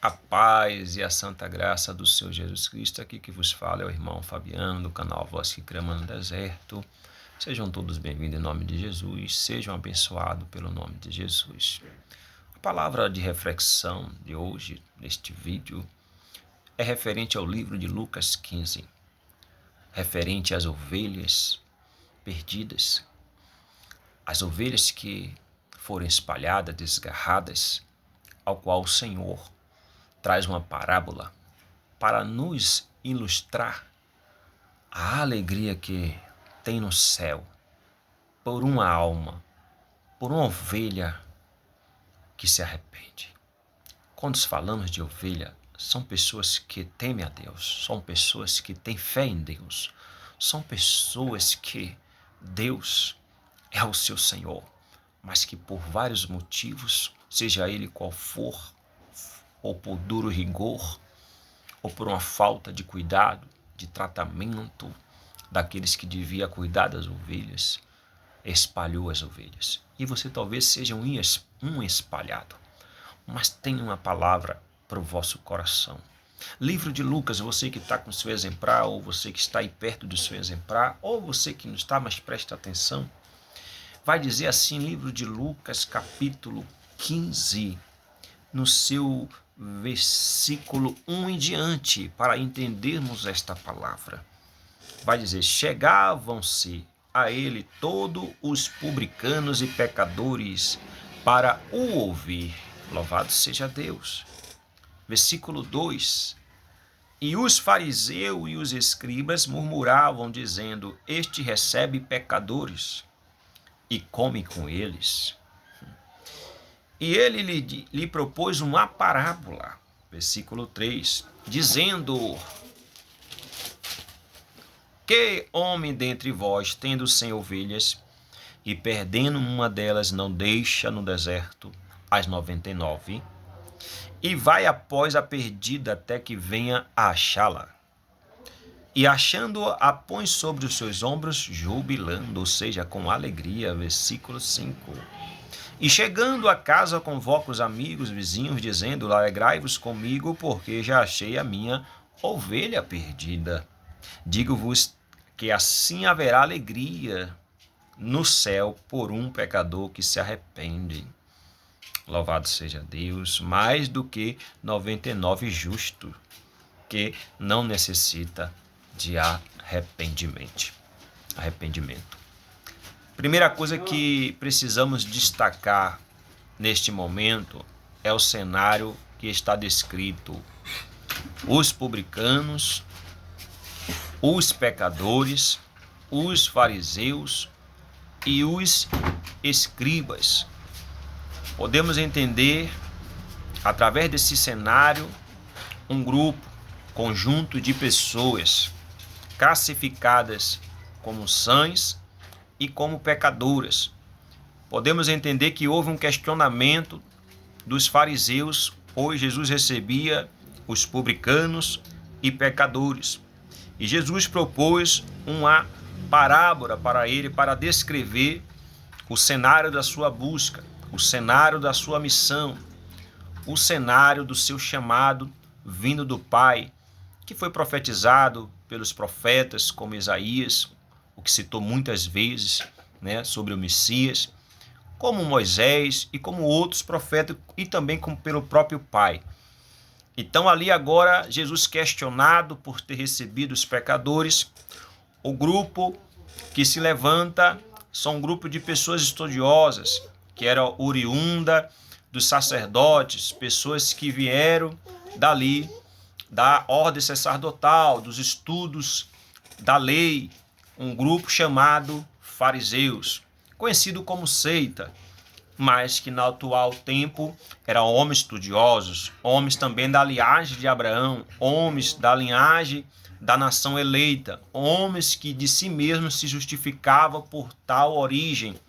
A paz e a santa graça do Senhor Jesus Cristo. Aqui que vos fala é o irmão Fabiano, do canal Voz que Clama no Deserto. Sejam todos bem-vindos em nome de Jesus, sejam abençoados pelo nome de Jesus. A palavra de reflexão de hoje, neste vídeo, é referente ao livro de Lucas 15, referente às ovelhas perdidas, as ovelhas que foram espalhadas, desgarradas, ao qual o Senhor traz uma parábola para nos ilustrar a alegria que tem no céu por uma alma, por uma ovelha que se arrepende. Quando falamos de ovelha, são pessoas que temem a Deus, são pessoas que têm fé em Deus, são pessoas que Deus é o seu Senhor, mas que por vários motivos, seja ele qual for, ou por duro rigor, ou por uma falta de cuidado, de tratamento daqueles que devia cuidar das ovelhas, espalhou as ovelhas. E você talvez seja um espalhado, mas tenha uma palavra para o vosso coração. Livro de Lucas, você que está com seu exemplar, ou você que está aí perto do seu exemplar, ou você que não está, mas presta atenção, vai dizer assim, livro de Lucas, capítulo 15, no seu versículo 1 em diante, para entendermos esta palavra. Vai dizer: chegavam-se a ele todos os publicanos e pecadores para o ouvir. Louvado seja Deus. Versículo 2. E os fariseus e os escribas murmuravam, dizendo: este recebe pecadores e come com eles. E ele lhe propôs uma parábola, versículo 3, dizendo: que homem dentre vós, tendo 100 ovelhas, e perdendo uma delas, não deixa no deserto as 99, e vai após a perdida até que venha a achá-la. E achando-a, a põe sobre os seus ombros, jubilando, ou seja, com alegria, versículo 5. E chegando a casa, convoca os amigos, vizinhos, dizendo: alegrai-vos comigo, porque já achei a minha ovelha perdida. Digo-vos que assim haverá alegria no céu por um pecador que se arrepende. Louvado seja Deus, mais do que 99 justos, que não necessita de arrependimento. Primeira coisa que precisamos destacar neste momento é o cenário que está descrito: os publicanos, os pecadores, os fariseus e os escribas. Podemos entender, através desse cenário, um grupo, conjunto de pessoas classificadas como sãs e como pecadoras. Podemos entender que houve um questionamento dos fariseus, pois Jesus recebia os publicanos e pecadores. E Jesus propôs uma parábola para ele, para descrever o cenário da sua busca, o cenário da sua missão, o cenário do seu chamado vindo do Pai, que foi profetizado pelos profetas como Isaías, o que citou muitas vezes, sobre o Messias, como Moisés e como outros profetas, e também como pelo próprio Pai. Então ali agora, Jesus questionado por ter recebido os pecadores, o grupo que se levanta são um grupo de pessoas estudiosas, que era oriunda dos sacerdotes, pessoas que vieram dali, da ordem sacerdotal, dos estudos da lei, um grupo chamado fariseus, conhecido como seita, mas que no atual tempo eram homens estudiosos, homens também da linhagem de Abraão, homens da linhagem da nação eleita, homens que de si mesmos se justificavam por tal origem,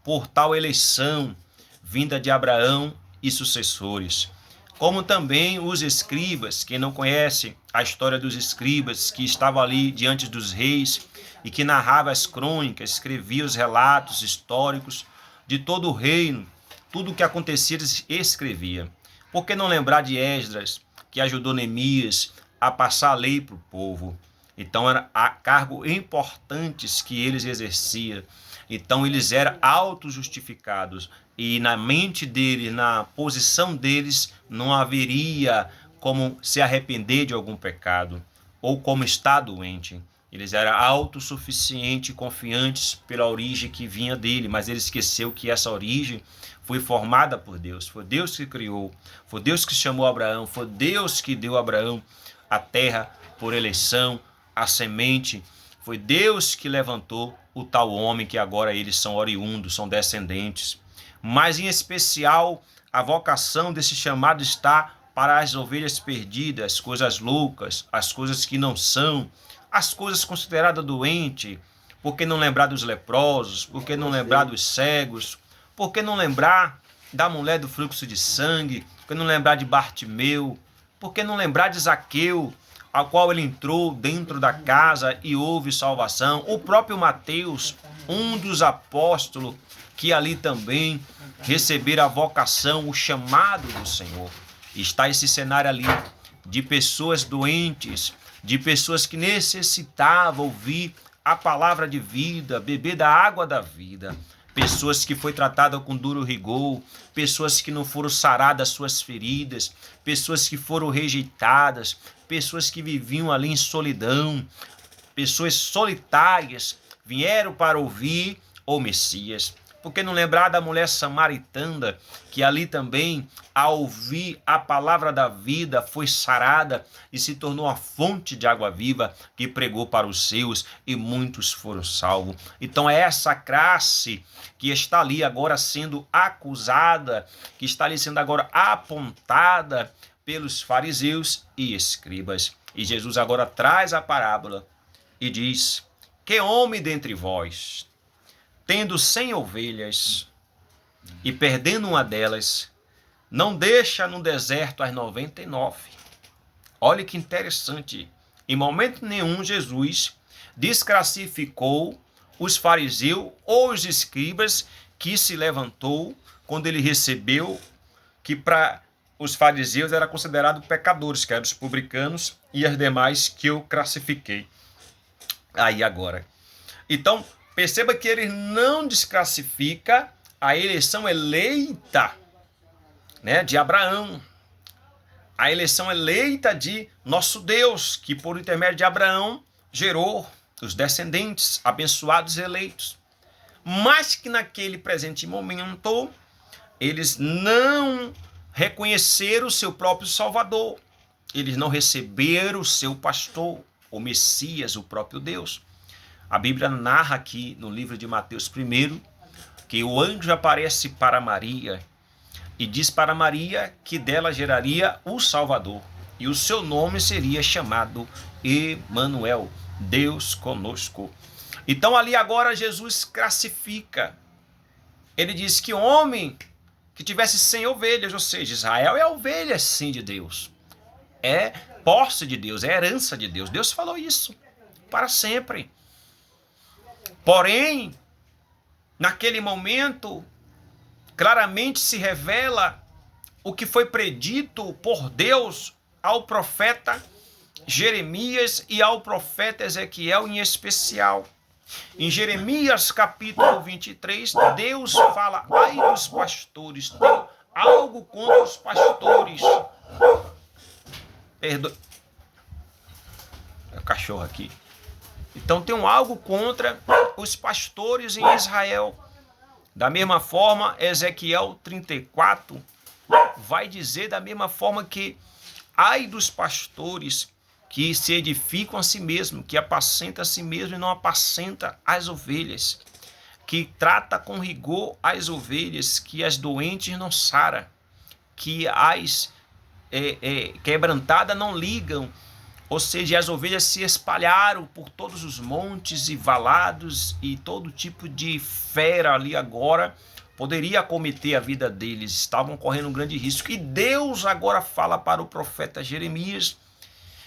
por tal eleição, vinda de Abraão e sucessores. Como também os escribas, quem não conhece a história dos escribas, que estavam ali diante dos reis e que narrava as crônicas, escrevia os relatos históricos de todo o reino, tudo o que acontecia escrevia. Por que não lembrar de Esdras, que ajudou Neemias a passar a lei para o povo? Então, eram cargos importantes que eles exerciam. Então, eles eram autojustificados. E na mente deles, na posição deles, não haveria como se arrepender de algum pecado ou como estar doente. Eles eram autossuficientes e confiantes pela origem que vinha dele, mas ele esqueceu que essa origem foi formada por Deus. Foi Deus que criou, foi Deus que chamou Abraão, foi Deus que deu a Abraão a terra por eleição, a semente. Foi Deus que levantou o tal homem que agora eles são oriundos, são descendentes. Mas em especial a vocação desse chamado está para as ovelhas perdidas, as coisas loucas, as coisas que não são, as coisas consideradas doentes. Por que não lembrar dos leprosos? Por que não lembrar dos cegos? Por que não lembrar da mulher do fluxo de sangue? Por que não lembrar de Bartimeu? Por que não lembrar de Zaqueu, a qual ele entrou dentro da casa e houve salvação? O próprio Mateus, um dos apóstolos, que ali também receberam a vocação, o chamado do Senhor. Está esse cenário ali de pessoas doentes, de pessoas que necessitavam ouvir a palavra de vida, beber da água da vida. Pessoas que foi tratada com duro rigor, pessoas que não foram saradas suas feridas, pessoas que foram rejeitadas, pessoas que viviam ali em solidão, pessoas solitárias vieram para ouvir o Messias. Por que não lembrar da mulher samaritana, que ali também, ao ouvir a palavra da vida, foi sarada e se tornou a fonte de água viva, que pregou para os seus e muitos foram salvos. Então é essa classe que está ali agora sendo acusada, que está ali sendo agora apontada pelos fariseus e escribas. E Jesus agora traz a parábola e diz: que homem dentre vós, tendo 100 ovelhas e perdendo uma delas, não deixa no deserto as 99? Olha que interessante. Em momento nenhum Jesus desclassificou os fariseus ou os escribas que se levantou quando ele recebeu que para os fariseus era considerado pecadores, que eram os publicanos e as demais que eu classifiquei aí agora. Então, perceba que ele não desclassifica a eleição eleita, né, de Abraão. A eleição eleita de nosso Deus, que por intermédio de Abraão gerou os descendentes abençoados e eleitos. Mas que naquele presente momento, eles não reconheceram o seu próprio Salvador. Eles não receberam o seu pastor, o Messias, o próprio Deus. A Bíblia narra aqui no livro de Mateus 1 que o anjo aparece para Maria e diz para Maria que dela geraria o Salvador e o seu nome seria chamado Emanuel, Deus conosco. Então ali agora Jesus classifica. Ele diz que homem que tivesse 100 ovelhas, ou seja, Israel é a ovelha sim de Deus. É posse de Deus, é herança de Deus. Deus falou isso para sempre. Porém, naquele momento, claramente se revela o que foi predito por Deus ao profeta Jeremias e ao profeta Ezequiel em especial. Em Jeremias capítulo 23, Deus fala: ai dos pastores, tem algo contra os pastores. Perdoe. É o cachorro aqui. Então tem algo contra os pastores em Israel. Da mesma forma, Ezequiel 34 vai dizer da mesma forma que ai dos pastores que se edificam a si mesmo, que apacenta a si mesmo e não apacenta as ovelhas, que trata com rigor as ovelhas, que as doentes não sara, que as quebrantadas não ligam. Ou seja, as ovelhas se espalharam por todos os montes e valados e todo tipo de fera ali agora poderia acometer a vida deles. Estavam correndo um grande risco. E Deus agora fala para o profeta Jeremias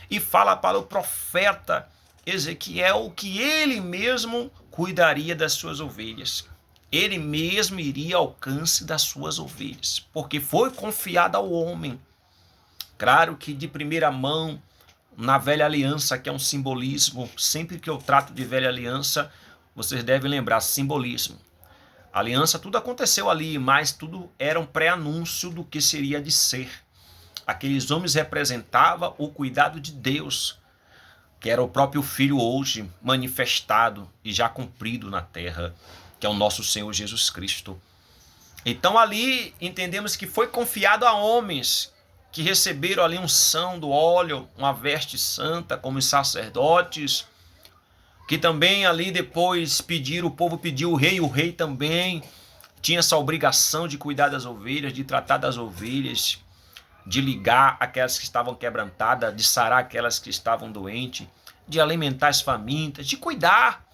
e fala para o profeta Ezequiel que ele mesmo cuidaria das suas ovelhas. Ele mesmo iria ao alcance das suas ovelhas, porque foi confiado ao homem. Claro que de primeira mão, na velha aliança, que é um simbolismo, sempre que eu trato de velha aliança, vocês devem lembrar, simbolismo. A aliança, tudo aconteceu ali, mas tudo era um pré-anúncio do que seria de ser. Aqueles homens representavam o cuidado de Deus, que era o próprio Filho hoje manifestado e já cumprido na terra, que é o nosso Senhor Jesus Cristo. Então ali entendemos que foi confiado a homens que receberam ali unção do óleo, uma veste santa, como os sacerdotes, que também ali depois pediram, o povo pediu o rei também tinha essa obrigação de cuidar das ovelhas, de tratar das ovelhas, de ligar aquelas que estavam quebrantadas, de sarar aquelas que estavam doentes, de alimentar as famintas, de cuidar.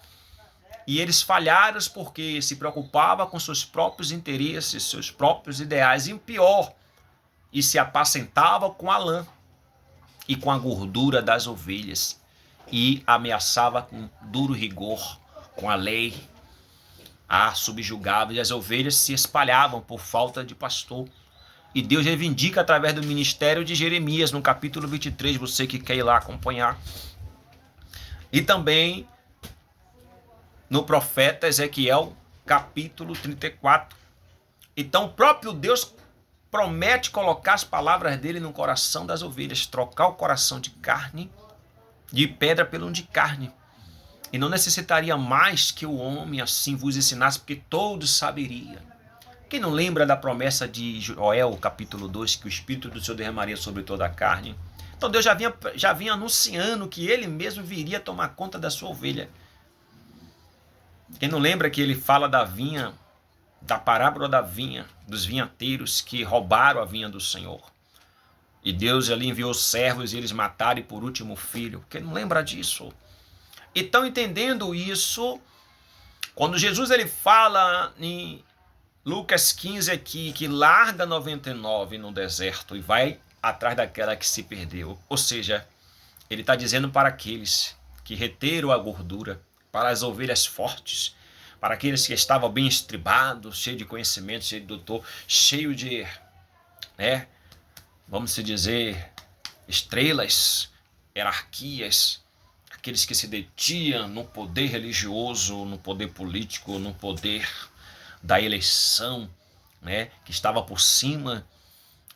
E eles falharam porque se preocupavam com seus próprios interesses, seus próprios ideais, e o pior, e se apacentavam com a lã e com a gordura das ovelhas, e ameaçava com duro rigor, com a lei, subjugava, e as ovelhas se espalhavam por falta de pastor. E Deus reivindica através do ministério de Jeremias, no capítulo 23, você que quer ir lá acompanhar. E também no profeta Ezequiel, capítulo 34. Então o próprio Deus promete colocar as palavras dele no coração das ovelhas, trocar o coração de carne, de pedra pelo de carne. E não necessitaria mais que o homem assim vos ensinasse, porque todos saberiam. Quem não lembra da promessa de Joel, capítulo 2, que o Espírito do Senhor derramaria sobre toda a carne? Então Deus já vinha anunciando que ele mesmo viria tomar conta da sua ovelha. Quem não lembra que ele fala da vinha, da parábola da vinha, dos vinhateiros que roubaram a vinha do Senhor. E Deus ali enviou servos e eles mataram e por último o filho. Quem não lembra disso? Então, entendendo isso, quando Jesus ele fala em Lucas 15 aqui, que larga 99 no deserto e vai atrás daquela que se perdeu. Ou seja, ele está dizendo para aqueles que reteram a gordura, para as ovelhas fortes, para aqueles que estavam bem estribados, cheio de conhecimento, cheio de doutor, cheio de, vamos se dizer, estrelas, hierarquias, aqueles que se detinham no poder religioso, no poder político, no poder da eleição, que estava por cima.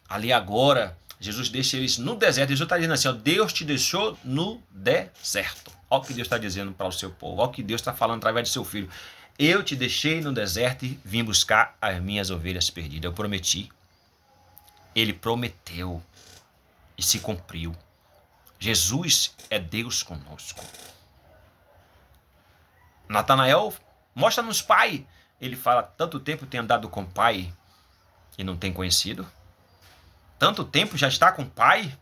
Ali agora, Jesus deixa eles no deserto. Jesus está dizendo assim, ó, Deus te deixou no deserto. Olha o que Deus está dizendo para o seu povo. Olha o que Deus está falando através de seu filho. Eu te deixei no deserto e vim buscar as minhas ovelhas perdidas. Eu prometi. Ele prometeu e se cumpriu. Jesus é Deus conosco. Natanael, mostra-nos Pai. Ele fala, tanto tempo tem andado com o Pai e não tem conhecido? Tanto tempo já está com o Pai?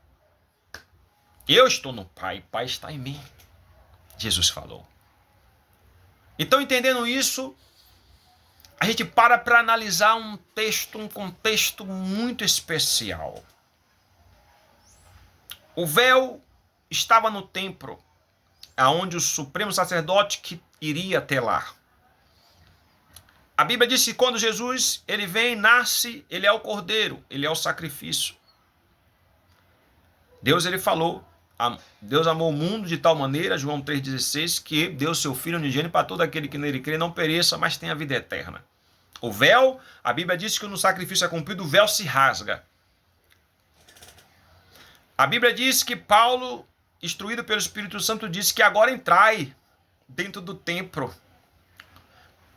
Eu estou no Pai, o Pai está em mim. Jesus falou. Então, entendendo isso, a gente para analisar um contexto muito especial. O véu estava no templo, aonde o supremo sacerdote que iria telar. A Bíblia diz que quando Jesus ele vem, nasce, ele é o cordeiro, ele é o sacrifício. Deus ele falou, Deus amou o mundo de tal maneira, João 3,16, que deu seu Filho unigênito para todo aquele que nele crê não pereça, mas tenha vida eterna. O véu, a Bíblia diz que no sacrifício é cumprido, o véu se rasga. A Bíblia diz que Paulo, instruído pelo Espírito Santo, disse que agora entrai dentro do templo,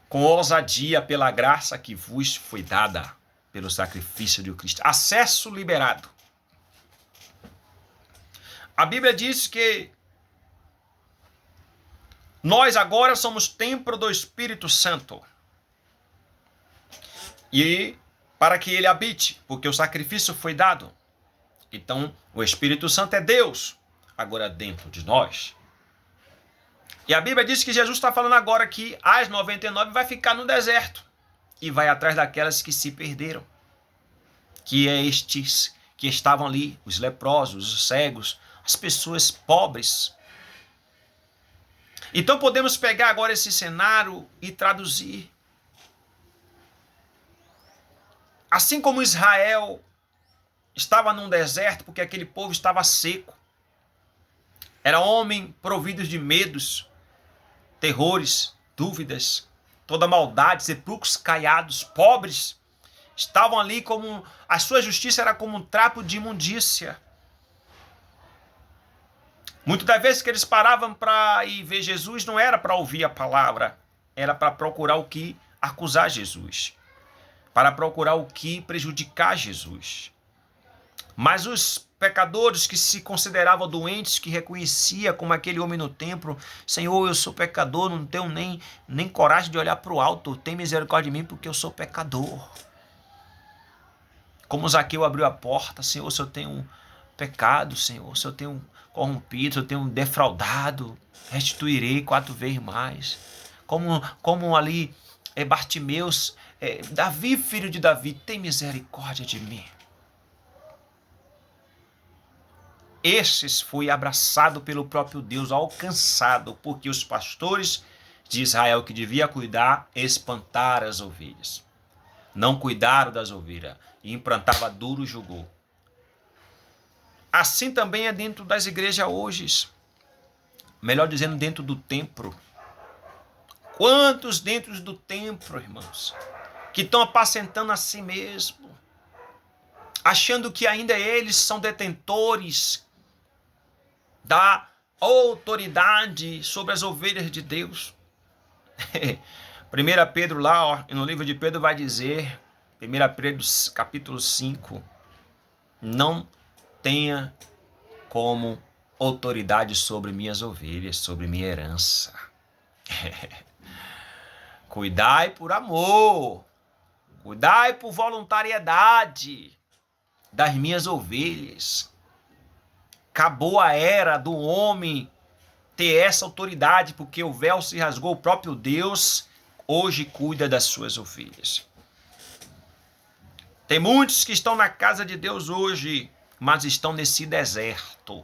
com ousadia pela graça que vos foi dada pelo sacrifício de Cristo. Acesso liberado. A Bíblia diz que nós agora somos templo do Espírito Santo. E para que ele habite, porque o sacrifício foi dado. Então, o Espírito Santo é Deus, agora dentro de nós. E a Bíblia diz que Jesus está falando agora que as 99 vai ficar no deserto e vai atrás daquelas que se perderam, que é estes que estavam ali, os leprosos, os cegos, as pessoas pobres. Então podemos pegar agora esse cenário e traduzir. Assim como Israel estava num deserto porque aquele povo estava seco. Era homem provido de medos, terrores, dúvidas, toda maldade, sepulcros caiados, pobres. Estavam ali como... A sua justiça era como um trapo de imundícia. Muitas das vezes que eles paravam para ir ver Jesus, não era para ouvir a palavra, era para procurar o que acusar Jesus, para procurar o que prejudicar Jesus. Mas os pecadores que se consideravam doentes, que reconhecia como aquele homem no templo: Senhor, eu sou pecador, não tenho nem coragem de olhar para o alto, tem misericórdia de mim porque eu sou pecador. Como Zaqueu abriu a porta: Senhor, se eu tenho pecado, Senhor, se eu tenho corrompido, se eu tenho defraudado, restituirei 4 vezes mais. Como ali Bartimeus, Davi, filho de Davi, tem misericórdia de mim. Estes foi abraçado pelo próprio Deus, alcançado, porque os pastores de Israel, que devia cuidar, espantaram as ovelhas. Não cuidaram das ovelhas e implantava duro julgou. Assim também é dentro das igrejas hoje. Melhor dizendo, dentro do templo. Quantos dentro do templo, irmãos, que estão apacentando a si mesmo, achando que ainda eles são detentores da autoridade sobre as ovelhas de Deus. 1 Pedro lá, ó, no livro de Pedro vai dizer, 1 Pedro capítulo 5, não tenha como autoridade sobre minhas ovelhas, sobre minha herança. Cuidai por amor, cuidai por voluntariedade das minhas ovelhas. Acabou a era do homem ter essa autoridade, porque o véu se rasgou. O próprio Deus hoje cuida das suas ovelhas. Tem muitos que estão na casa de Deus hoje, mas estão nesse deserto.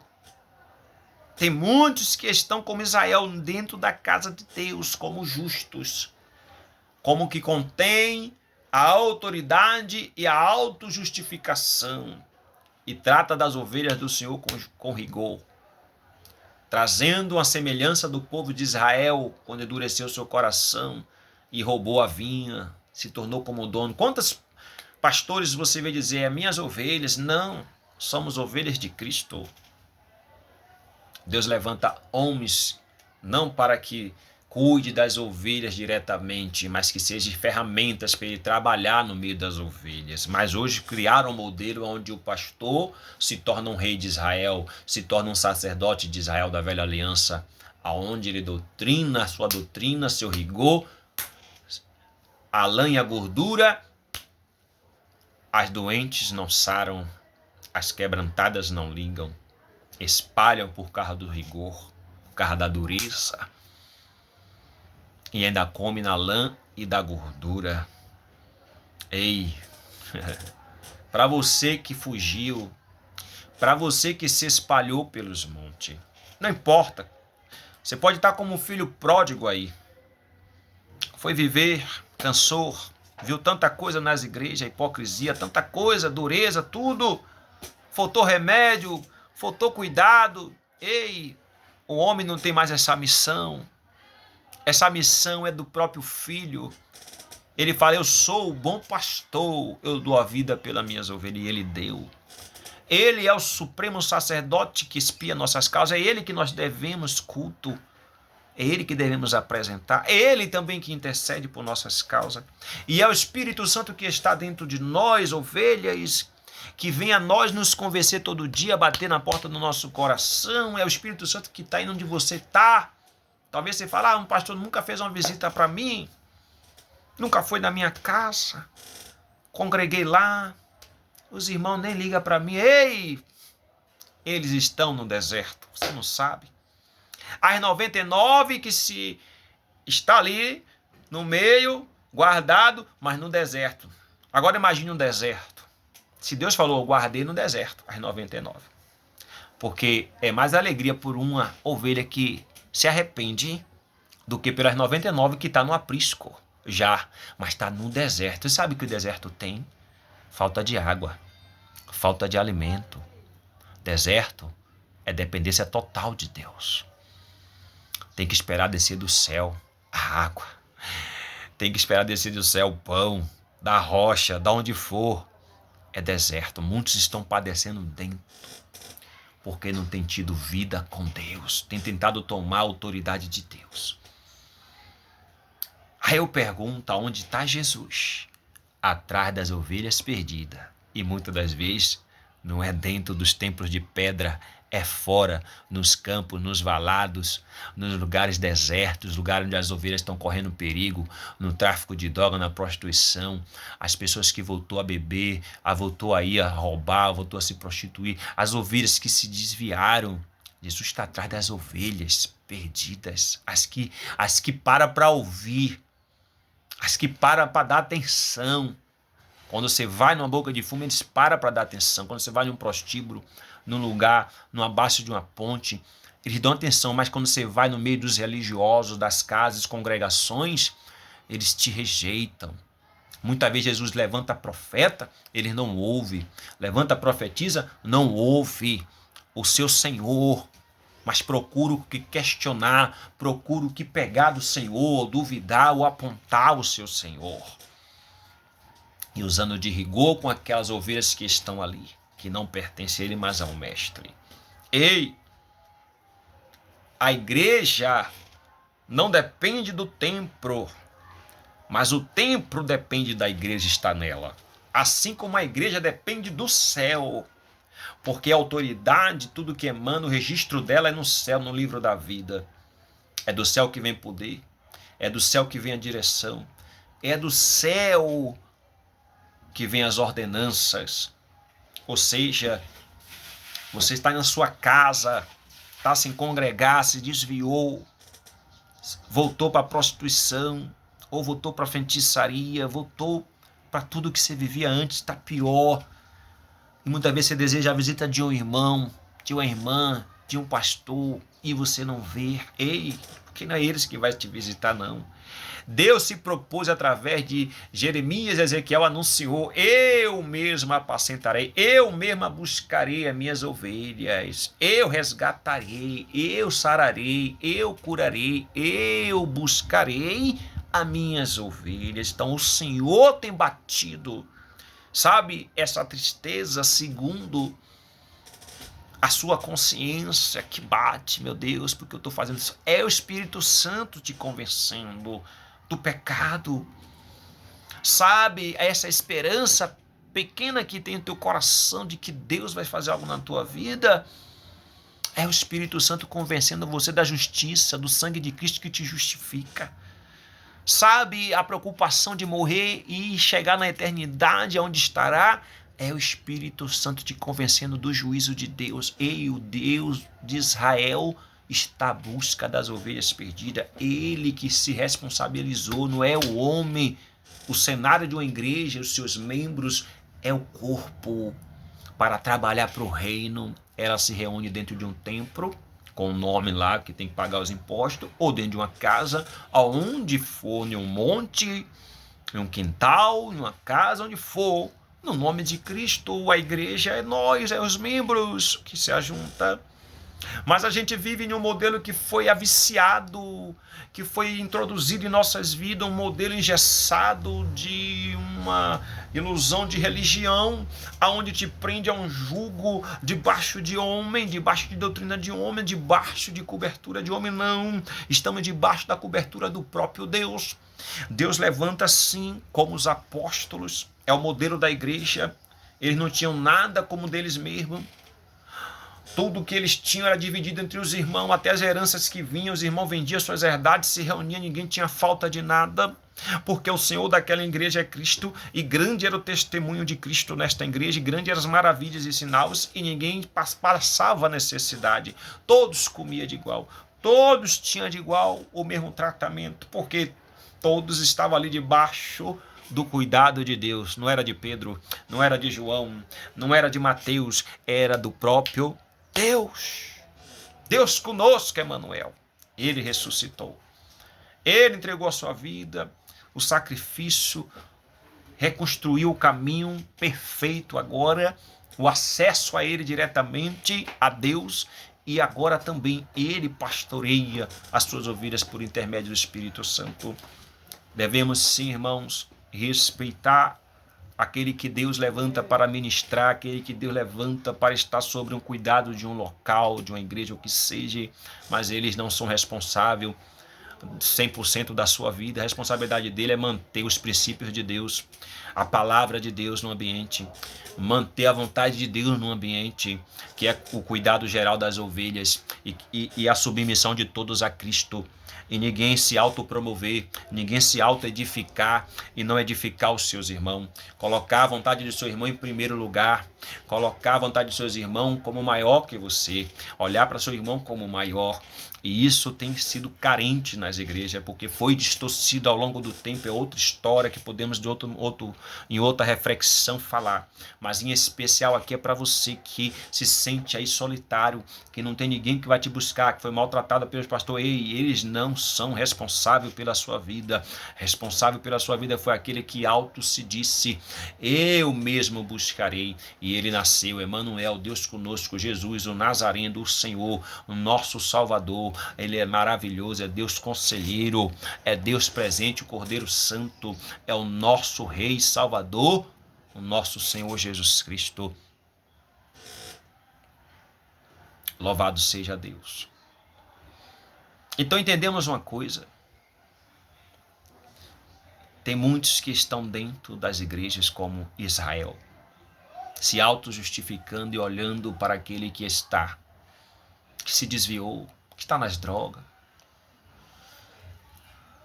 Tem muitos que estão como Israel, dentro da casa de Deus, como justos, como que contém a autoridade e a autojustificação, e trata das ovelhas do Senhor com rigor, trazendo a semelhança do povo de Israel, quando endureceu seu coração e roubou a vinha, se tornou como dono. Quantos pastores você vê dizer: minhas ovelhas? Não, somos ovelhas de Cristo. Deus levanta homens, não para que cuide das ovelhas diretamente, mas que sejam ferramentas para ele trabalhar no meio das ovelhas. Mas hoje criaram um modelo onde o pastor se torna um rei de Israel, se torna um sacerdote de Israel da velha aliança, aonde ele doutrina a sua doutrina, seu rigor, a lã e a gordura, as doentes não saram, as quebrantadas não ligam, espalham por causa do rigor, por causa da dureza, e ainda come na lã e da gordura. Ei, para você que fugiu, para você que se espalhou pelos montes, não importa, você pode estar como um filho pródigo aí, foi viver, cansou, viu tanta coisa nas igrejas, hipocrisia, tanta coisa, dureza, tudo, faltou remédio, faltou cuidado. Ei, o homem não tem mais essa missão. Essa missão é do próprio Filho. Ele fala: eu sou o bom pastor, eu dou a vida pelas minhas ovelhas, e ele deu. Ele é o supremo sacerdote que expia nossas causas, é ele que nós devemos culto, é ele que devemos apresentar, é ele também que intercede por nossas causas. E é o Espírito Santo que está dentro de nós, ovelhas, que vem a nós nos convencer todo dia, bater na porta do nosso coração. É o Espírito Santo que está indo onde você está. Talvez você fale: um pastor nunca fez uma visita para mim, nunca foi na minha casa, congreguei lá, os irmãos nem ligam para mim. Ei, eles estão no deserto, você não sabe. As 99 que se está ali no meio, guardado, mas no deserto. Agora imagine um deserto. Se Deus falou: eu guardei no deserto as 99. Porque é mais alegria por uma ovelha que se arrepende do que pelas 99 que está no aprisco já, mas está no deserto. Você sabe que o deserto tem falta de água. falta de alimento. Deserto é dependência total de Deus. Tem que esperar descer do céu a água. Tem que esperar descer do céu o pão, da rocha, da onde for. É deserto. Muitos estão padecendo dentro, porque não têm tido vida com Deus. Têm tentado tomar a autoridade de Deus. Aí eu pergunto, onde está Jesus? Atrás das ovelhas perdidas. E muitas das vezes não é dentro dos templos de pedra, é fora, nos campos, nos valados, nos lugares desertos, lugares onde as ovelhas estão correndo perigo, no tráfico de droga, na prostituição, as pessoas que voltou a beber, voltou aí a roubar, voltou a se prostituir, as ovelhas que se desviaram. Jesus está atrás das ovelhas perdidas, as que param para ouvir, as que param para dar atenção. Quando você vai numa boca de fumo, eles param para dar atenção. Quando você vai num prostíbulo, num lugar, abaixo de uma ponte, eles dão atenção. Mas quando você vai no meio dos religiosos, das casas, congregações, eles te rejeitam. Muitas vezes Jesus levanta profeta, eles não ouvem. Levanta profetiza, não ouve o seu Senhor. Mas procura o que questionar, procura o que pegar do Senhor, duvidar ou apontar o seu Senhor. E usando de rigor com aquelas ovelhas que estão ali, que não pertencem a ele, mas ao mestre. Ei, a igreja não depende do templo, mas o templo depende da igreja estar nela. Assim como a igreja depende do céu, porque a autoridade, tudo que emana, o registro dela é no céu, no livro da vida. É do céu que vem poder, é do céu que vem a direção, é do céu que vem as ordenanças. Ou seja, você está na sua casa, está sem congregar, se desviou, voltou para a prostituição, ou voltou para a feitiçaria, voltou para tudo que você vivia antes, está pior. E muitas vezes você deseja a visita de um irmão, de uma irmã, de um pastor, e você não vê. Ei, porque não é eles que vai te visitar, não. Deus se propôs através de Jeremias e Ezequiel, anunciou: eu mesmo apacentarei, eu mesmo buscarei as minhas ovelhas, eu resgatarei, eu sararei, eu curarei, eu buscarei as minhas ovelhas. Então o Senhor tem batido, sabe, essa tristeza segundo a sua consciência que bate, meu Deus, porque eu estou fazendo isso. É o Espírito Santo te convencendo do pecado. Sabe, essa esperança pequena que tem no teu coração de que Deus vai fazer algo na tua vida, é o Espírito Santo convencendo você da justiça, do sangue de Cristo que te justifica. Sabe, a preocupação de morrer e chegar na eternidade onde estará, é o Espírito Santo te convencendo do juízo de Deus. E o Deus de Israel está à busca das ovelhas perdidas. Ele que se responsabilizou, não é o homem. O cenário de uma igreja, os seus membros, é o corpo. Para trabalhar para o reino, ela se reúne dentro de um templo, com o nome lá, que tem que pagar os impostos, ou dentro de uma casa, aonde for, em um monte, em um quintal, em uma casa, onde for. No nome de Cristo, a igreja é nós, é os membros que se ajuntam. Mas a gente vive em um modelo que foi aviciado, que foi introduzido em nossas vidas, um modelo engessado de uma ilusão de religião, aonde te prende a um jugo debaixo de homem, debaixo de doutrina de homem, debaixo de cobertura de homem. Não, estamos debaixo da cobertura do próprio Deus. Deus levanta sim como os apóstolos, é o modelo da igreja. Eles não tinham nada como deles mesmos. Tudo que eles tinham era dividido entre os irmãos, até as heranças que vinham, os irmãos vendiam suas herdades, se reuniam, ninguém tinha falta de nada, porque o Senhor daquela igreja é Cristo, e grande era o testemunho de Cristo nesta igreja, e grande eram as maravilhas e sinais, e ninguém passava necessidade. Todos comiam de igual, todos tinham de igual o mesmo tratamento, porque todos estavam ali debaixo do cuidado de Deus. Não era de Pedro, não era de João, não era de Mateus, era do próprio Deus. Deus conosco, Emmanuel. Ele ressuscitou. Ele entregou a sua vida, o sacrifício, reconstruiu o caminho perfeito agora. o acesso a ele diretamente, a Deus, e agora também ele pastoreia as suas ovelhas por intermédio do Espírito Santo. Devemos sim, irmãos, respeitar aquele que Deus levanta para ministrar, aquele que Deus levanta para estar sobre um cuidado de um local, de uma igreja, o que seja, mas eles não são responsáveis 100% da sua vida. A responsabilidade dele é manter os princípios de Deus, a palavra de Deus no ambiente, manter a vontade de Deus no ambiente, que é o cuidado geral das ovelhas e a submissão de todos a Cristo. E ninguém se autopromover, ninguém se autoedificar e não edificar os seus irmãos. Colocar a vontade do seu irmão em primeiro lugar, colocar a vontade dos seus irmãos como maior que você, olhar para seu irmão como maior. E isso tem sido carente nas igrejas, porque foi distorcido ao longo do tempo. É outra história que podemos em outra reflexão falar. Mas em especial aqui é para você que se sente aí solitário, que não tem ninguém que vai te buscar, que foi maltratado pelos pastores. Ei, eles não são responsáveis pela sua vida. Responsável pela sua vida foi aquele que alto se disse: eu mesmo buscarei. E ele nasceu, Emanuel, Deus conosco, Jesus, o Nazareno, o Senhor, o nosso Salvador. Ele é maravilhoso, é Deus conselheiro, é Deus presente, o Cordeiro Santo, é o nosso Rei Salvador, o nosso Senhor Jesus Cristo. Louvado seja Deus. Então entendemos uma coisa: tem muitos que estão dentro das igrejas como Israel, se auto-justificando e olhando para aquele que se desviou, que está nas drogas.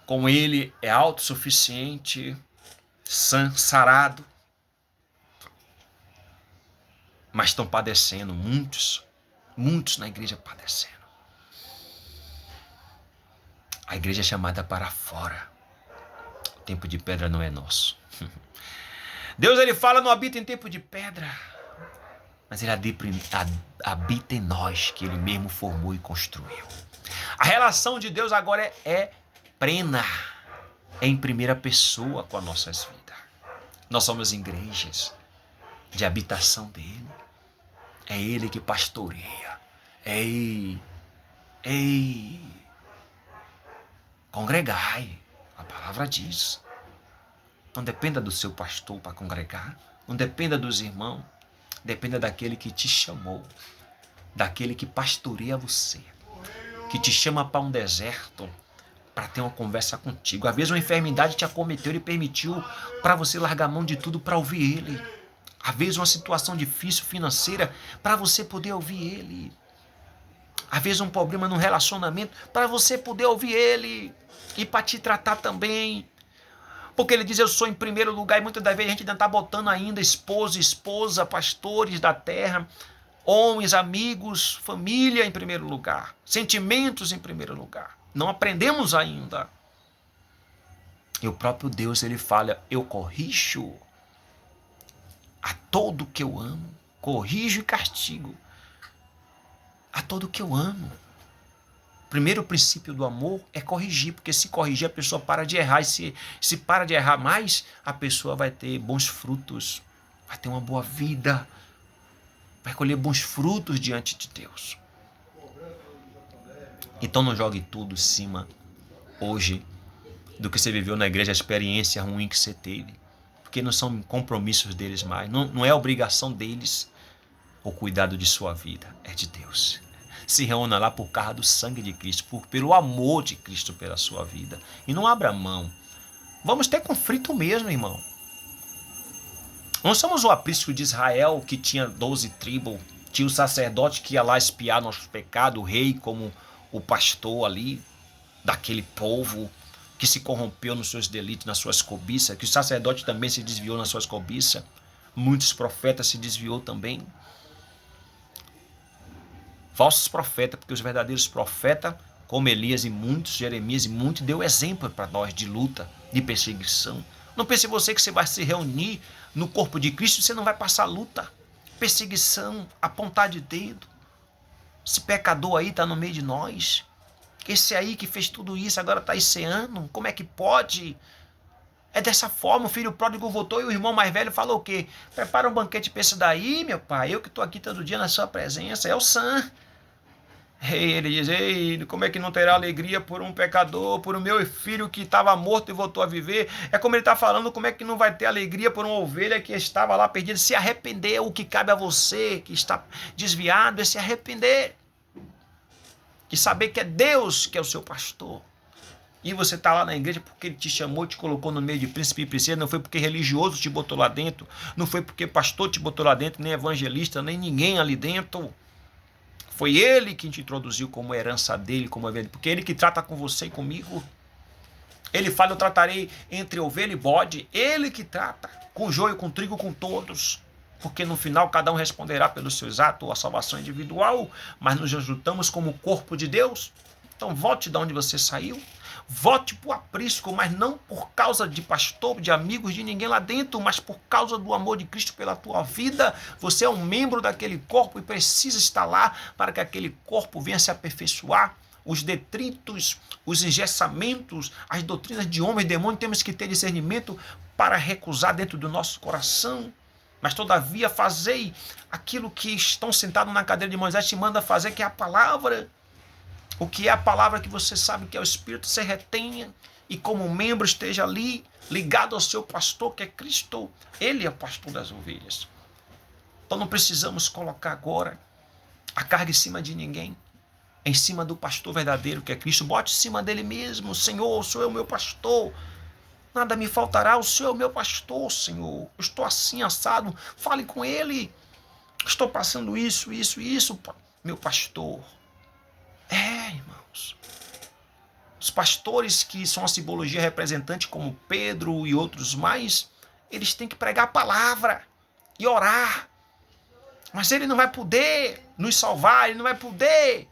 Com ele é autossuficiente, sarado, mas estão padecendo, muitos na igreja padecendo. A igreja é chamada para fora. O tempo de pedra não é nosso. Deus, ele fala, não habita em tempo de pedra, mas ele habita em nós, que ele mesmo formou e construiu. A relação de Deus agora é plena, é em primeira pessoa com as nossas vidas. Nós somos igrejas de habitação dele. É ele que pastoreia. Ei, congregai. A palavra diz. Não dependa do seu pastor para congregar. Não dependa dos irmãos. Dependa daquele que te chamou. Daquele que pastoreia você. Que te chama para um deserto para ter uma conversa contigo. Às vezes uma enfermidade te acometeu e permitiu para você largar a mão de tudo para ouvir ele. Às vezes uma situação difícil financeira para você poder ouvir ele. Às vezes um problema no relacionamento para você poder ouvir ele e para te tratar também. Porque ele diz, eu sou em primeiro lugar, e muitas das vezes a gente ainda está botando ainda esposa, pastores da terra, homens, amigos, família em primeiro lugar, sentimentos em primeiro lugar. Não aprendemos ainda. E o próprio Deus, ele fala, eu corrijo a todo que eu amo, corrijo e castigo a todo que eu amo. O primeiro princípio do amor é corrigir, porque se corrigir a pessoa para de errar, e se para de errar mais, a pessoa vai ter bons frutos, vai ter uma boa vida, vai colher bons frutos diante de Deus. Então não jogue tudo em cima hoje do que você viveu na igreja, a experiência ruim que você teve, porque não são compromissos deles mais, não é obrigação deles o cuidado de sua vida, é de Deus. Se reúna lá por causa do sangue de Cristo, pelo amor de Cristo pela sua vida. E não abra mão. Vamos ter conflito mesmo, irmão. Não somos o aprisco de Israel que tinha 12 tribos, tinha o sacerdote que ia lá espiar nossos pecados, o rei como o pastor ali daquele povo que se corrompeu nos seus delitos, nas suas cobiças, que o sacerdote também se desviou nas suas cobiças. Muitos profetas se desviou também. Falsos profetas, porque os verdadeiros profetas, como Elias e muitos, Jeremias e muitos, deu exemplo para nós de luta, de perseguição. Não pense você que você vai se reunir no corpo de Cristo e você não vai passar luta, perseguição, apontar de dedo. Esse pecador aí está no meio de nós. Esse aí que fez tudo isso agora está enceando. Como é que pode? É dessa forma, o filho pródigo voltou e o irmão mais velho falou o quê? Prepara um banquete para esse daí, meu pai, eu que estou aqui todo dia na sua presença, é o Sam. Ele diz, ei, como é que não terá alegria por um pecador, por um meu filho que estava morto e voltou a viver? É como ele está falando, como é que não vai ter alegria por uma ovelha que estava lá perdida? Se arrepender, o que cabe a você que está desviado é se arrepender. E saber que é Deus que é o seu pastor. E você está lá na igreja porque ele te chamou, te colocou no meio de príncipe e princesa, não foi porque religioso te botou lá dentro, não foi porque pastor te botou lá dentro, nem evangelista, nem ninguém ali dentro. Foi ele que te introduziu como herança dele, como ovelha, porque ele que trata com você e comigo. Ele fala, eu tratarei entre ovelha e bode. Ele que trata com joio, com trigo, com todos. Porque no final cada um responderá pelos seus atos ou a salvação individual, mas nos juntamos como corpo de Deus. Então volte de onde você saiu. Volte para o aprisco, mas não por causa de pastor, de amigos, de ninguém lá dentro, mas por causa do amor de Cristo pela tua vida. Você é um membro daquele corpo e precisa estar lá para que aquele corpo venha se aperfeiçoar. Os detritos, os engessamentos, as doutrinas de homem e demônio, temos que ter discernimento para recusar dentro do nosso coração. Mas todavia fazei aquilo que estão sentados na cadeira de Moisés te manda fazer, que é a palavra. O que é a palavra que você sabe que é o Espírito, você retenha e como membro esteja ali, ligado ao seu pastor, que é Cristo. Ele é o pastor das ovelhas. Então não precisamos colocar agora a carga em cima de ninguém, em cima do pastor verdadeiro, que é Cristo. Bote em cima dele mesmo. Senhor, o Senhor é o meu pastor. Nada me faltará, o Senhor é o meu pastor, Senhor. Eu estou assim, assado. Fale com ele. Estou passando isso, meu pastor. Irmãos, os pastores que são a simbologia representante, como Pedro e outros mais, eles têm que pregar a palavra e orar. Mas ele não vai poder nos salvar, ele não vai poder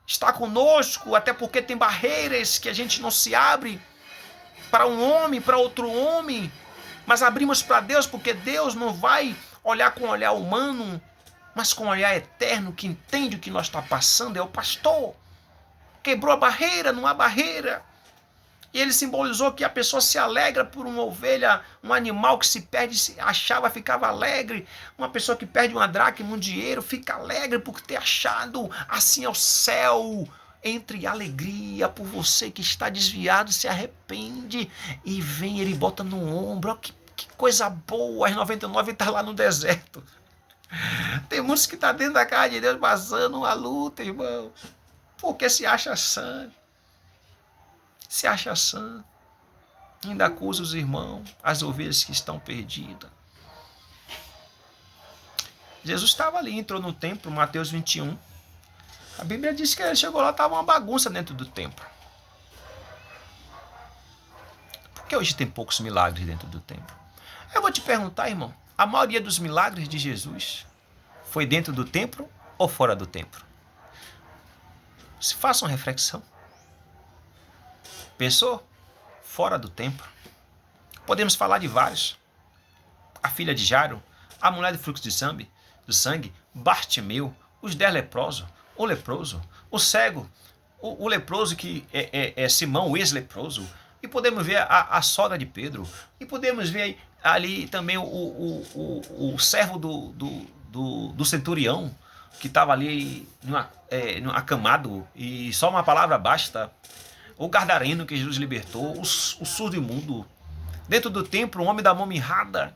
estar conosco, até porque tem barreiras que a gente não se abre para um homem, para outro homem, mas abrimos para Deus, porque Deus não vai olhar com um olhar humano, mas com um olhar eterno, que entende o que nós está passando, é o pastor. Quebrou a barreira, não há barreira. E ele simbolizou que a pessoa se alegra por uma ovelha, um animal que se perde, se achava, ficava alegre. Uma pessoa que perde uma dracma, um dinheiro, fica alegre por ter achado. Assim é o céu. Entre alegria por você que está desviado, se arrepende e vem, ele bota no ombro. Olha que coisa boa. As 99 está lá no deserto. Tem muitos que estão dentro da casa de Deus passando uma luta, irmão. Porque se acha santo. Se acha santo. Ainda acusa os irmãos, as ovelhas que estão perdidas. Jesus estava ali, entrou no templo, Mateus 21. A Bíblia diz que ele chegou lá, estava uma bagunça dentro do templo. Por que hoje tem poucos milagres dentro do templo? Eu vou te perguntar, irmão, a maioria dos milagres de Jesus foi dentro do templo ou fora do templo? Se faça uma reflexão. Pensou? Fora do templo. Podemos falar de vários. A filha de Jairo, a mulher de fluxo do sangue, Bartimeu, os 10 leprosos, o leproso, o cego, o leproso que é Simão, o ex-leproso. E podemos ver a sogra de Pedro. E podemos ver ali também o servo do centurião, que estava ali acamado, e só uma palavra basta. O gadareno que Jesus libertou, o surdo imundo. Dentro do templo, o homem da mão mirrada,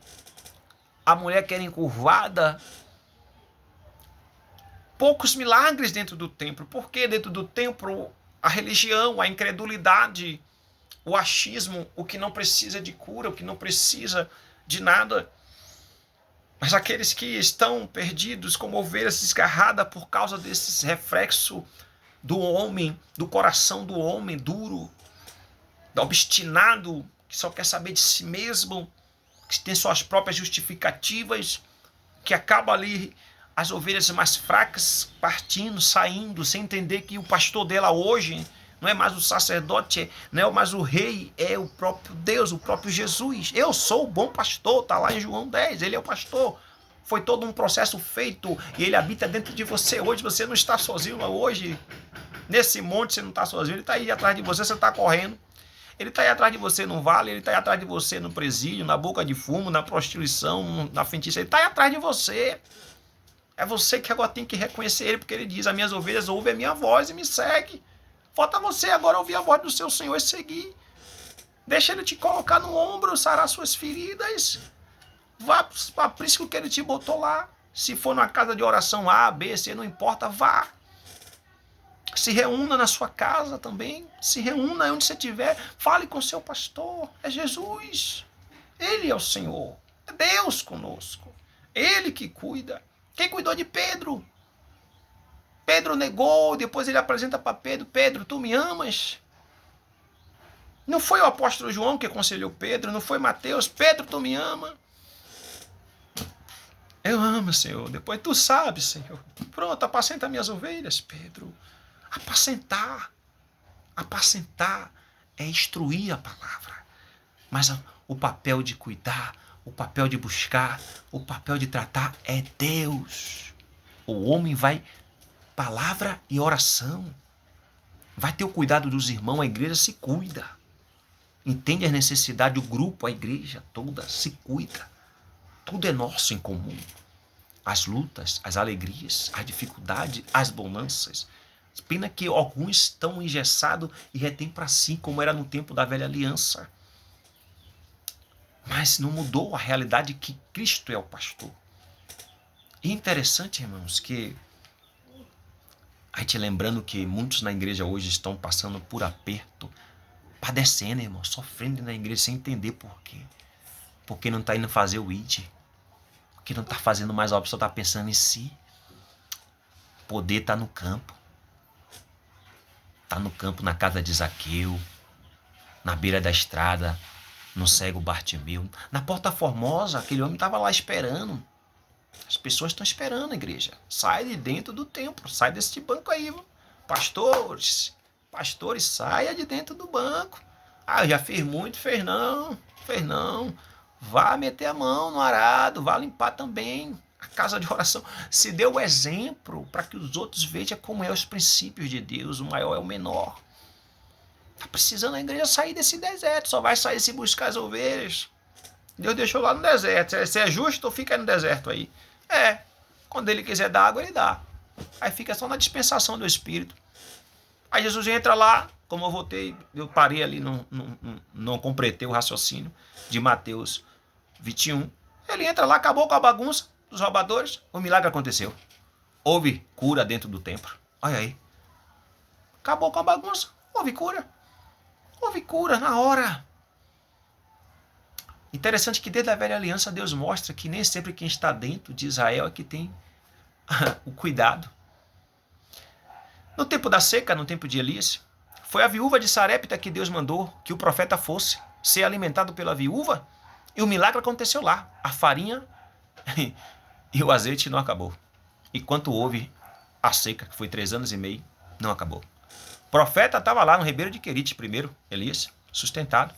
a mulher que era encurvada. Poucos milagres dentro do templo. Por que dentro do templo a religião, a incredulidade, o achismo, o que não precisa de cura, o que não precisa de nada? Mas aqueles que estão perdidos como ovelhas desgarradas por causa desses reflexos do homem, do coração do homem duro, do obstinado, que só quer saber de si mesmo, que tem suas próprias justificativas, que acaba ali as ovelhas mais fracas partindo, saindo, sem entender que o pastor dela hoje não é mais o sacerdote, não é mais o rei, é o próprio Deus, o próprio Jesus. Eu sou o bom pastor, está lá em João 10, ele é o pastor. Foi todo um processo feito e ele habita dentro de você. Hoje você não está sozinho, hoje nesse monte você não está sozinho, ele está aí atrás de você, você está correndo. Ele está aí atrás de você no vale, ele está aí atrás de você no presídio, na boca de fumo, na prostituição, na feitiçaria. Ele está aí atrás de você. É você que agora tem que reconhecer ele, porque ele diz, as minhas ovelhas ouvem a minha voz e me seguem. Falta você agora ouvir a voz do seu Senhor e seguir. Deixa ele te colocar no ombro, sarar suas feridas. Vá para o aprisco que ele te botou lá. Se for numa casa de oração A, B, C, não importa, vá. Se reúna na sua casa também. Se reúna onde você estiver. Fale com o seu pastor. É Jesus. Ele é o Senhor. É Deus conosco. Ele que cuida. Quem cuidou de Pedro? Pedro negou, depois ele apresenta para Pedro. Pedro, tu me amas? Não foi o apóstolo João que aconselhou Pedro, não foi Mateus. Pedro, tu me ama? Eu amo, Senhor. Depois tu sabes, Senhor. Pronto, apacenta minhas ovelhas, Pedro. Apacentar. Apacentar é instruir a palavra. Mas o papel de cuidar, o papel de buscar, o papel de tratar é Deus. O homem vai palavra e oração. Vai ter o cuidado dos irmãos, a igreja se cuida. Entende as necessidades, o grupo, a igreja toda se cuida. Tudo é nosso em comum. As lutas, as alegrias, as dificuldades, as bonanças. Pena que alguns estão engessados e retêm para si, como era no tempo da velha aliança. Mas não mudou a realidade que Cristo é o pastor. E é interessante, irmãos, que a gente lembrando que muitos na igreja hoje estão passando por aperto, padecendo, irmão, sofrendo na igreja sem entender por quê. Porque não está indo fazer o ID. Porque não está fazendo mais a obra, só está pensando em si. O poder está no campo. Está no campo, na casa de Zaqueu, na beira da estrada, no cego Bartimeu. Na Porta Formosa, aquele homem estava lá esperando. As pessoas estão esperando, igreja. Sai de dentro do templo, sai desse banco aí. Viu? Pastores, saia de dentro do banco. Ah, eu já fiz muito, fez não. Vá meter a mão no arado, vá limpar também a casa de oração. Se dê o exemplo para que os outros vejam como é os princípios de Deus, o maior é o menor. Está precisando a igreja sair desse deserto, só vai sair se buscar as ovelhas. Deus deixou lá no deserto. Se é justo, fica aí no deserto aí. Quando ele quiser dar água, ele dá. Aí fica só na dispensação do Espírito. Aí Jesus entra lá, como eu parei ali, não completei o raciocínio de Mateus 21. Ele entra lá, acabou com a bagunça dos roubadores, o milagre aconteceu. Houve cura dentro do templo. Olha aí. Acabou com a bagunça, houve cura. Houve cura na hora. Interessante que desde a velha aliança Deus mostra que nem sempre quem está dentro de Israel é que tem o cuidado. No tempo da seca, no tempo de Elias, foi a viúva de Sarepta que Deus mandou que o profeta fosse ser alimentado pela viúva, e o milagre aconteceu lá. A farinha e o azeite não acabou. E quanto houve a seca, que foi 3 anos e meio, não acabou. O profeta estava lá no ribeiro de Querite primeiro, Elias, sustentado.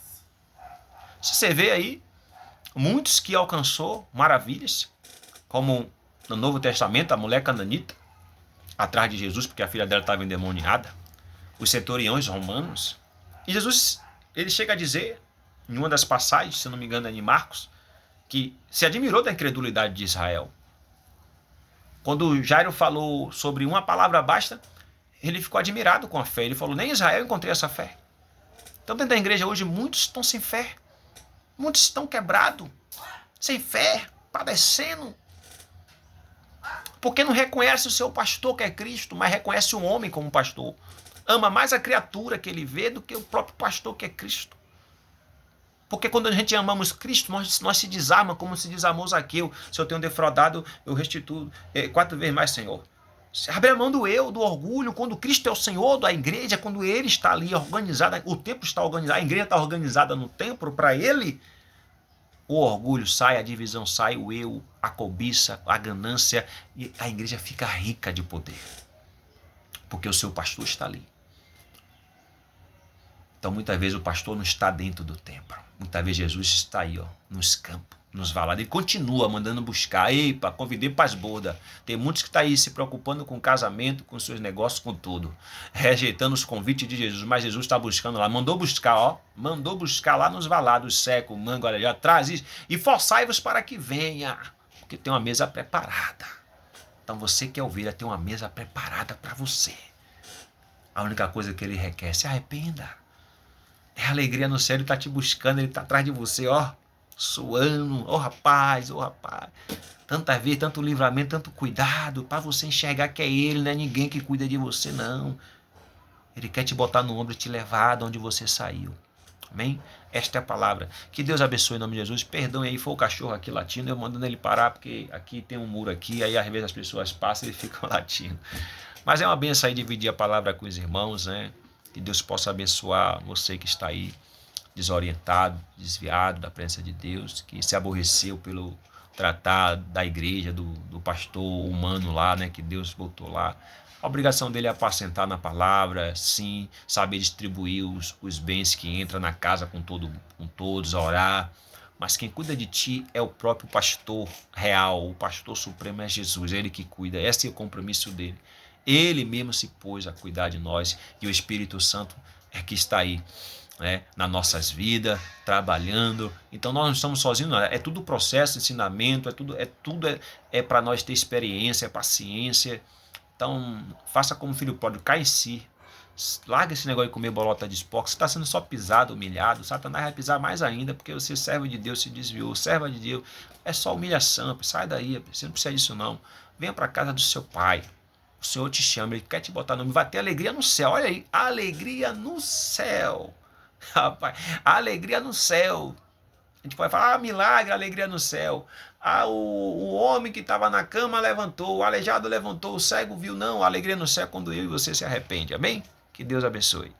Se você vê aí, muitos que alcançou maravilhas, como no Novo Testamento, a mulher cananita, atrás de Jesus, porque a filha dela estava endemoniada, os centuriões romanos. E Jesus, ele chega a dizer, em uma das passagens, se não me engano é em Marcos, que se admirou da incredulidade de Israel. Quando Jairo falou sobre uma palavra basta, ele ficou admirado com a fé. Ele falou, nem em Israel eu encontrei essa fé. Então dentro da igreja hoje, muitos estão sem fé. Muitos estão quebrados, sem fé, padecendo. Porque não reconhece o seu pastor que é Cristo, mas reconhece o homem como pastor. Ama mais a criatura que ele vê do que o próprio pastor que é Cristo. Porque quando a gente amamos Cristo, nós se desarma como se desarmou Zaqueu. Se eu tenho defraudado, eu restituo 4 vezes mais, Senhor. Abre a mão do eu, do orgulho, quando Cristo é o Senhor da igreja, quando Ele está ali organizado, o templo está organizado, a igreja está organizada no templo para Ele, o orgulho sai, a divisão sai, o eu, a cobiça, a ganância, e a igreja fica rica de poder. Porque o seu pastor está ali. Então muitas vezes o pastor não está dentro do templo. Muitas vezes Jesus está aí, nos campos, nos valados. Ele continua mandando buscar. Epa, convidei para as bordas. Tem muitos que estão aí se preocupando com o casamento, com seus negócios, com tudo. Rejeitando os convites de Jesus. Mas Jesus está buscando lá. Mandou buscar, ó. Mandou buscar lá nos valados, seco, mango, olha, já traz isso. E forçai-vos para que venha. Porque tem uma mesa preparada. Então você que é ovelha, tem uma mesa preparada para você. A única coisa que ele requer, se arrependa. É alegria no céu, ele está te buscando, ele está atrás de você, ó. Suando, ô rapaz, tantas vezes, tanto livramento, tanto cuidado, para você enxergar que é ele, não é ninguém que cuida de você, não. Ele quer te botar no ombro e te levar de onde você saiu. Amém? Esta é a palavra. Que Deus abençoe em nome de Jesus. Perdão aí, foi o cachorro aqui latindo, eu mandando ele parar, porque aqui tem um muro aqui, aí às vezes as pessoas passam e ficam latindo. Mas é uma benção aí dividir a palavra com os irmãos, né? Que Deus possa abençoar você que está aí desorientado, desviado da presença de Deus, que se aborreceu pelo tratar da igreja, do pastor humano lá, né, que Deus botou lá. A obrigação dele é apacentar na palavra, sim, saber distribuir os bens que entra na casa com todos, orar. Mas quem cuida de ti é o próprio pastor real, o pastor supremo é Jesus, ele que cuida, esse é o compromisso dele. Ele mesmo se pôs a cuidar de nós e o Espírito Santo é que está aí, né, nas nossas vidas, trabalhando. Então nós não estamos sozinhos, não. É tudo processo, ensinamento, é para nós ter experiência, paciência. Então faça como o filho pródigo, cai em si. Larga esse negócio de comer bolota de esporte. Você está sendo só pisado, humilhado. Satanás vai pisar mais ainda, porque você, servo de Deus, se desviou. Serva de Deus, é só humilhação. Sai daí, você não precisa disso não. Venha para a casa do seu pai. O Senhor te chama, Ele quer te botar no nome. Vai ter alegria no céu. Olha aí, alegria no céu. Rapaz, a alegria no céu. A gente pode falar, milagre, alegria no céu. O homem que estava na cama levantou, o aleijado levantou, o cego viu. Não, a alegria no céu é quando eu e você se arrepende. Amém? Que Deus abençoe.